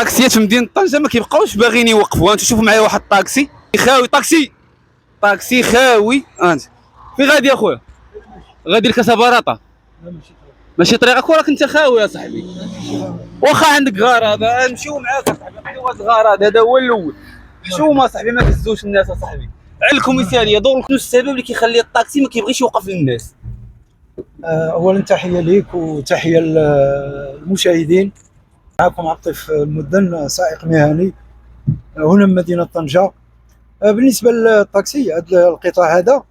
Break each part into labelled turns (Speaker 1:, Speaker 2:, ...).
Speaker 1: الطاكسيات في مدينه طنجه ما كيبقاوش باغيين يوقفوا. انتم شوفوا معايا واحد الطاكسي خاوي، طاكسي خاوي. انت فين غادي اخويا؟ غادي لكاساباراطا؟ ماشي طريقك وراك انت خاوي يا صاحبي. واخا عندك غرض نمشيو معاك اصاحبي، نعطيو هذا الغرض، هذا هو الاول. حشومه صاحبي، ما تهزوش الناس اصاحبي. علكم مثاليه دور شنو السبب اللي كيخلي الطاكسي ما كيبغيش يوقف للناس؟
Speaker 2: اولا تحيه ليك وتحيه للمشاهدين. معكم عاطف المدن، سائق مهني هنا من مدينه طنجه. بالنسبه للطاكسي، هذا القطاع هذا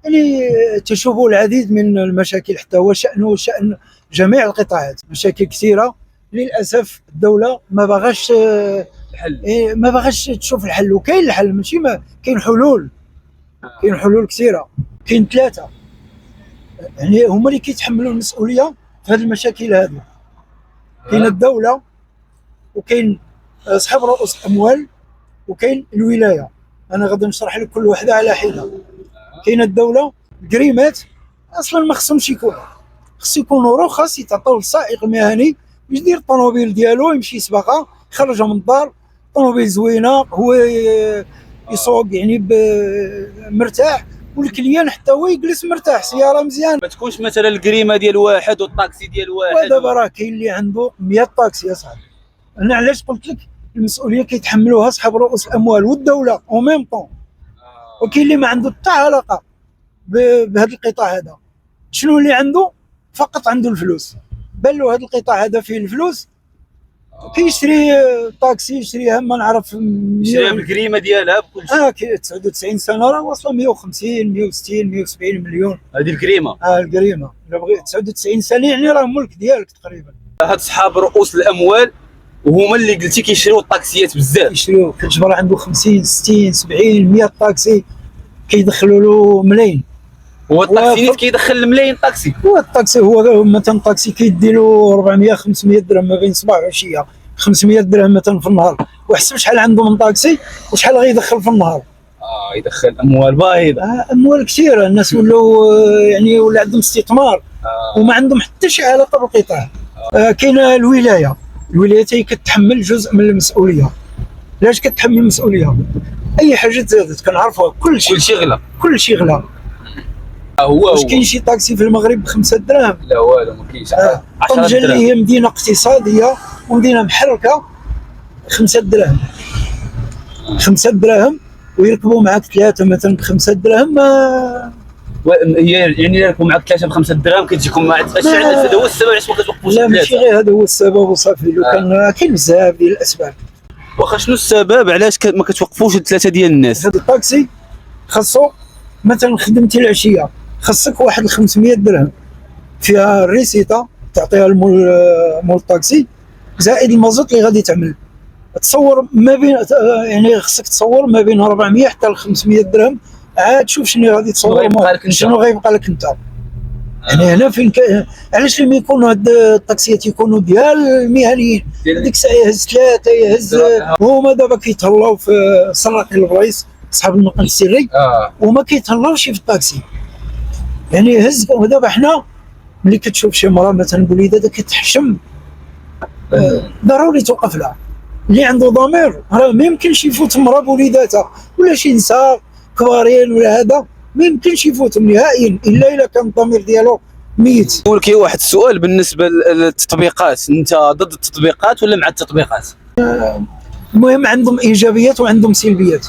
Speaker 2: يعني تشوفوا العديد من المشاكل، حتى هو شأن جميع القطاعات، مشاكل كثيره. للاسف الدوله ما باغاش
Speaker 1: الحل،
Speaker 2: ما باغاش تشوف الحل. وكاين الحل، ماشي ما كاين حلول، كاين حلول كثيره. كاين ثلاثه يعني هما اللي كيتحملوا المسؤوليه في هذه المشاكل هذه. كاين الدوله، وكاين اصحاب رؤوس الاموال، وكاين الولايه. انا غادي نشرح لك كل وحده على حده. كاين الدوله، الكريمات اصلا ما خصهمش يكونوا، خص يكونوا رخص يتعطوا للسائق المهني يدير الطوموبيل ديالو، يمشي يسبقها، يخرجها من الدار، طوموبيل زوينه، هو يسوق يعني مرتاح، والكليان حتى هو يجلس مرتاح، سياره مزيان.
Speaker 1: ما تكونش مثلا الكريمه ديال واحد والطاكسي ديال واحد.
Speaker 2: ودابا راه كاين اللي عنده 100 طاكسي يا صاحبي. انا علاش قلت لك المسؤوليه كيتحملوها اصحاب رؤوس الاموال والدوله او ميم طون. وكاين اللي ما عنده حتى علاقه بهذا القطاع هذا. شنو اللي عنده؟ فقط عنده الفلوس، بان له هذا القطاع هذا فيه الفلوس، كيشري طاكسي، يشريها ما نعرف،
Speaker 1: يشريها بالكريمه ديالها بكل شيء.
Speaker 2: 99 سنه راه واصله 150 160 170 مليون
Speaker 1: هذه الكريمه.
Speaker 2: الكريمه الا بغيت 99 سنه يعني راه ملك ديالك تقريبا.
Speaker 1: هاد صحاب رؤوس الاموال وهما اللي قلتي كيشريو الطاكسيات بزاف،
Speaker 2: يشريو كتجبر عنده 50 60 70 100 طاكسي، كيدخلوا له ملايين.
Speaker 1: هو الطاكسي نيت كيدخل الملايين طاكسي.
Speaker 2: هو الطاكسي، هو مثلا الطاكسي كيدي له 400 500 درهم ما بين الصباح والعشيه، 500 درهم مثلا في النهار، وحسب شحال عنده من طاكسي وشحال غيدخل في النهار.
Speaker 1: يدخل اموال بايضه.
Speaker 2: اموال كثيره. الناس ولاو يعني ولا عندهم استثمار وما عندهم حتى شي علاقه بالقطاع. كاينه الولايه هي كتحمل جزء من المسؤوليه. علاش كتحمل المسؤوليه؟ اي حاجه زادت كنعرفوها، كل شيء غلا. واش كاين شي طاكسي في المغرب ب5 دراهم؟
Speaker 1: لا والو، ما كاينش. 10
Speaker 2: طنجة
Speaker 1: دراهم
Speaker 2: اللي هي مدينه اقتصاديه ومدينه محركه، 5 دراهم 5 دراهم، ويركبوا معك ثلاثه مثلا ب5 دراهم.
Speaker 1: هي يعني يركبوا معك ثلاثه ب5 دراهم كتجيكم مع هذا هو السبب علاش ما كتوقفوش.
Speaker 2: لا ماشي غير هذا هو السبب وصافي. لو كان كاين بزاف ديال الاسباب.
Speaker 1: واخا شنو السبب علاش ما كتوقفوش الثلاثه ديال الناس؟
Speaker 2: هذا الطاكسي خاصو مثلا خدمتي العشيه، خاصك واحد 500 درهم فيها الريسيطه تعطيها المول الطاكسي، زائد المازوت اللي غادي تعمل. تصور ما بين يعني خصك تصور ما بين 400 حتى ل 500 درهم، عاد شوف شنو غادي تصور، شنو غيبقى لك انت. يعني هنا فين علاش لما يكونوا هاد الطاكسيات يكونوا ديال المهنيين، ديك الساعه يهز ثلاثه يهز. هما دابا كيتهلاو في سراقي البلايص، اصحاب النقل السري، وما كيتهلاوش في الطاكسي. يعني يهز. ودابا حنا ملي كتشوف شي مراه مثلا بوليداتها كتحشم، ضروري توقف لها. اللي عنده ضمير راه ما يمكنش يفوت مراه بوليداتها ولا شي نساء كبارين ولا هذا، ما يمكنش يفوتهم نهائيا الا كان الضمير ديالو ميت.
Speaker 1: نقول لك واحد السؤال بالنسبه للتطبيقات، انت ضد التطبيقات ولا مع التطبيقات؟
Speaker 2: المهم عندهم ايجابيات وعندهم سلبيات.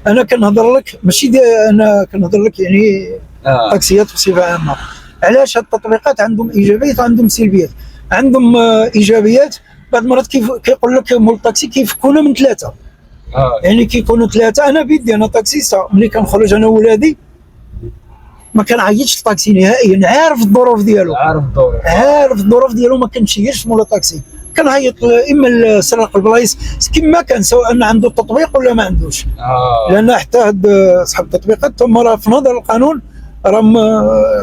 Speaker 2: انا كنهضر لك ماشي انا كنهضر لك يعني طاكسيات بصفه عامه. علاش هاد التطبيقات عندهم ايجابيات وعندهم سلبيات؟ عندهم ايجابيات، بعض المرات كيقول لك مول الطاكسي كيفكونا من ثلاثه. يعني كيكونوا ثلاثه. انا بيدي انا طاكسيستا، ملي كنخرج انا وولادي ما كنعيطش الطاكسي نهائيا، عارف الظروف ديالو، عارف الظروف ديالو، ما كنشيرش مول الطاكسي. كنعيط اما لسراق البلايص كما كان، سواء عنده التطبيق ولا ما عندوش. لان حتى هاد اصحاب التطبيقات تما راه في نظر القانون راهم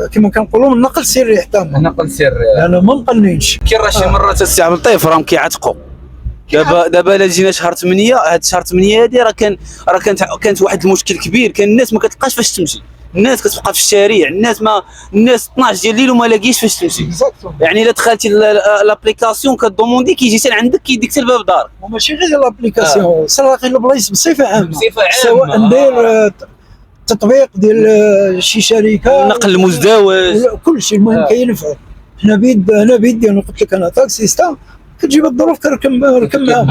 Speaker 2: كما كنقولوا النقل السري، حتى
Speaker 1: النقل السري
Speaker 2: انا ما مقنينش.
Speaker 1: كاين راه شي مرات السي عبد اللطيف راهم كيعتقوا. دابا الا جينا شهر 8، هاد شهر 8 هادي راه كانت واحد المشكل كبير، كان الناس ما كتلقاش فاش تمشي، الناس كتبقى في الشارع، الناس 12 ديال الليل وما لاقيش فاش تمشي.
Speaker 2: اكزاكتومون.
Speaker 1: يعني الا دخلتي لابليكاسيون كدوموندي كيجي حتى عندك كيديك حتى لباب دارك.
Speaker 2: وماشي غير لابليكاسيون، سراقي البلايص بصفه عامه،
Speaker 1: سواء
Speaker 2: ندير تطبيق ديال شي شركه،
Speaker 1: النقل المزدوج،
Speaker 2: كل شيء. المهم كينفع. انا بيدي انا قلت لك انا تاكسيستا، كتجيب الظروف كنركب معاهم.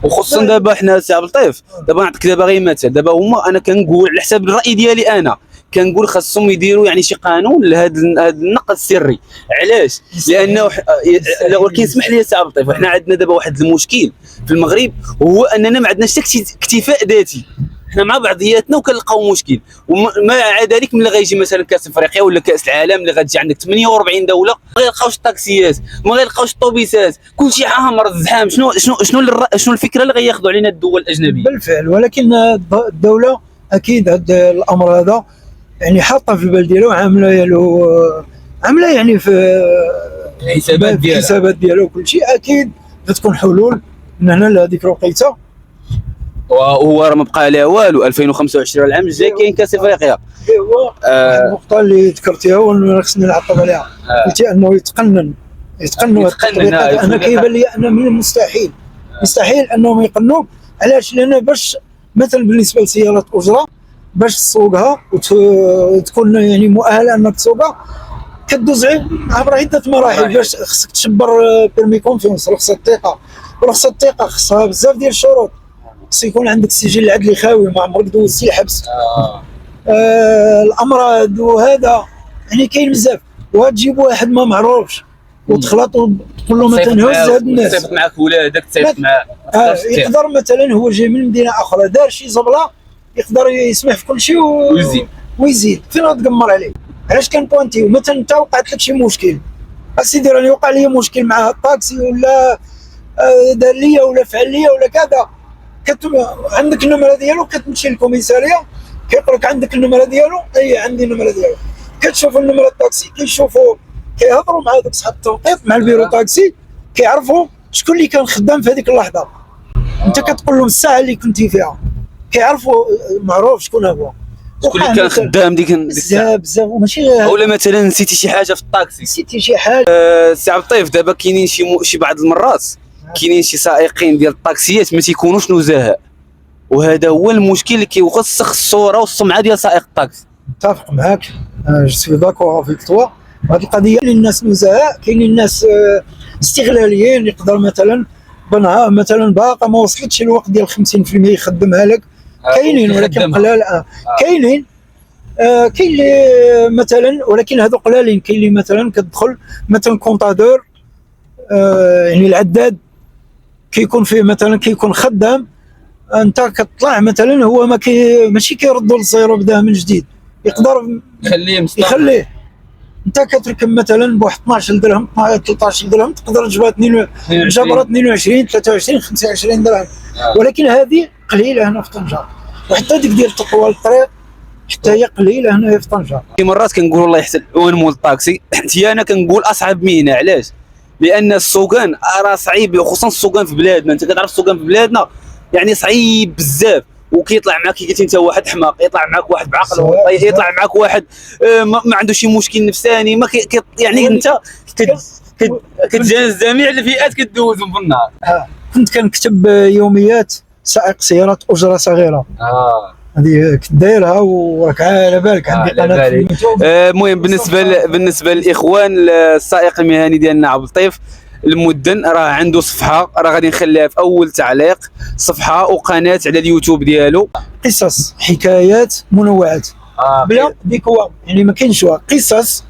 Speaker 1: وخصوصا دابا حنا سي عبد اللطيف، دابا نعطيك دابا غير مثال، دابا هما انا كنقول على حساب الراي ديالي، انا كنقول خاصهم يديروا يعني شي قانون لهذا النقل السري. علاش؟ لانه ولكن اسمح لي سي عبد اللطيف، وحنا عندنا دابا واحد المشكل في المغرب، هو اننا ما عندناش اكتفاء ذاتي، حنا مع بعضياتنا وكنلقاو مشكل. ومع ذلك ملي غيجي مثلا كاس افريقيا ولا كاس العالم اللي غتجي عندك 48 دوله، ما غيلقاوش الطاكسيات، ما غيلقاوش الطوبيسات، كلشي عامر الزحام. شنو الفكره اللي غياخذوا علينا الدول الاجنبيه؟
Speaker 2: بالفعل، ولكن الدوله اكيد هذا الامر هذا يعني حاطه في البال ديالو، عامله يعني في الحسابات ديالو كل شيء. اكيد غتكون حلول من هنا لهذيك الوقيته،
Speaker 1: وهو راه ما بقى لا والو. 2025 العام الجاي كاين كاس افريقيا.
Speaker 2: هو النقطه اللي ذكرتيها واللي خصني نعقب عليها، قلت انه يتقنن التطبيقات. انا كيبان لي ان من مستحيل انهم يقنوا. علاش؟ لان باش مثلا بالنسبه لسيارات اجره باش تسوقها وتكون يعني مؤهله انك تسوقها، كدوز عبر عده مراحل. باش خصك تشبر بيرمي كونفيونس، رخصه الثقه خصها بزاف ديال الشروط. خص يكون عندك السجل العدلي خاوي، ما عمرك دوزتي الحبس. الامراض وهذا يعني كاين بزاف. وتجيب واحد ما معروفش وتخلط وتقول له مثلا هز هاد الناس،
Speaker 1: تصيفط معاك ولادك، تصيفط معاه.
Speaker 2: يقدر مثلا هو جاي من مدينه اخرى دار شي زبله، يقدر يسمح في كل شيء ويزيد فين غتقمر عليه. علاش كنبوانتيو مثلا انت وقعت لك شي مشكل، اسيدي راني وقع لي مشكل مع الطاكسي ولا دار ليا ولا فعل ليا ولا كذا، عندك النمره ديالو، كتمشي للكوميساريه كيقول لك عندك النمره ديالو، اي عندي النمره ديالو. كتشوف النمره الطاكسي، كيشوفوا كيهضروا مع ذاك صاحب التوقيت مع البيرو طاكسي، كيعرفوا شكون اللي كان خدام في هذيك اللحظه. انت كتقول لهم الساعه اللي كنتي فيها، كيعرفوا معروف شكون هو،
Speaker 1: شكون اللي كان خدام ديك
Speaker 2: الساعه. بزاف وماشي غير
Speaker 1: اولا مثلا نسيتي شي حاجه في الطاكسي،
Speaker 2: نسيتي شي حاجه.
Speaker 1: سي عبد اللطيف، دابا كاينين شي بعض المرات كاينين شي سائقين ديال الطاكسيات ما تيكونوش نزهاء، وهذا هو المشكل اللي كيوسخ الصوره والسمعه ديال سائق الطاكسي.
Speaker 2: متفق معاك، جو سوي داكور افيك توا. هذه القضيه كاين الناس نزهاء، كاينين الناس استغلاليين. يقدر مثلا بنها مثلا باقا ما وصلتش الوقت ديال 50% يخدمها لك، كاينين ولكن قلال. كاين اللي مثلا، ولكن هذو قلالين. كاين اللي مثلا كتدخل مثلا كونطادور، يعني العداد كيكون فيه مثلا كيكون خدام، انت كتطلع مثلا هو ماشي كيردوا للزيرو بداه من جديد، يقدر يخليه. انت كتركب مثلا بواحد 12 درهم 13 درهم، تقدر تجبر 22 23 25 درهم. ولكن هذه قليله هنا في طنجه، وحتى ديك ديال تطوال الطريق حتى هي قليله هنا في طنجه.
Speaker 1: في مرات كنقول الله يحسن العون مول الطاكسي، حتى انا كنقول اصعب مهنه. علاش؟ لان السوقان راه صعيب، وخصوصا السوقان في بلادنا. انت كتعرف السوقان في بلادنا يعني صعيب بزاف، وكيطلع معك كي قلتي انت واحد حماق، يطلع معك واحد بعقل، يطلع معك واحد ما عنده شي مشكل نفساني، ما يعني انت كتجهز جميع الفئات كدوزهم في النهار.
Speaker 2: كنت كنكتب يوميات سائق سيارات اجره صغيره. هذه كنت دايرها وراك على بالك، عندي قناه في اليوتيوب.
Speaker 1: المهم بالنسبه للاخوان، السائق المهني ديالنا عبد اللطيف المدن راه عنده صفحه، راه غادي نخليها في اول تعليق، صفحه وقناه على اليوتيوب ديالو،
Speaker 2: قصص حكايات منوعات بلا ديكوا، يعني ما كاينش قصص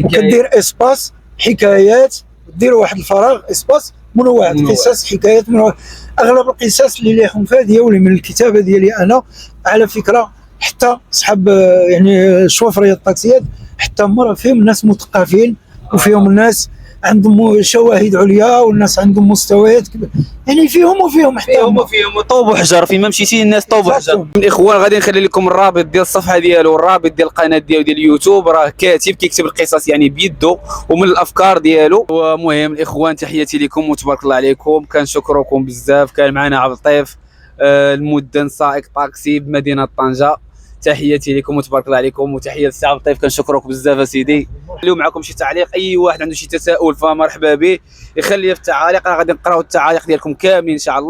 Speaker 2: وكدير اسباس حكايات، دير واحد الفراغ اسباس منوعات، قصص حكايات منوعات. اغلب القصص اللي ليهم فاديه ولا من الكتابه ديالي انا على فكره، حتى صحاب يعني شوفريه الطاكسيات حتى هما فيهم ناس مثقفين، وفيهم الناس عندهم شواهد عليا، والناس عندهم مستويات يعني فيهم حتى
Speaker 1: فيهم طوب وحجر. فيما مشيتي الناس طوب وحجر. الاخوان غادي نخلي لكم الرابط ديال الصفحه ديالو والرابط ديال القناه ديالو ديال اليوتيوب. راه كاتب كيكتب القصص يعني بيدو ومن الافكار ديالو. ومهم الاخوان، تحياتي لكم وتبارك الله عليكم، كنشكركم بزاف. كان معنا عبد اللطيف المدن سائق طاكسي بمدينه طنجه. تحياتي لكم وتبارك الله عليكم، وتحيه للسي طيف، كنشكرك بزاف اسيدي. خليو معكم شي تعليق، اي واحد عنده شي تساؤل فمرحبا به يخليه في التعاليق، راه غادي نقراو التعاليق ديالكم كاملين ان شاء الله.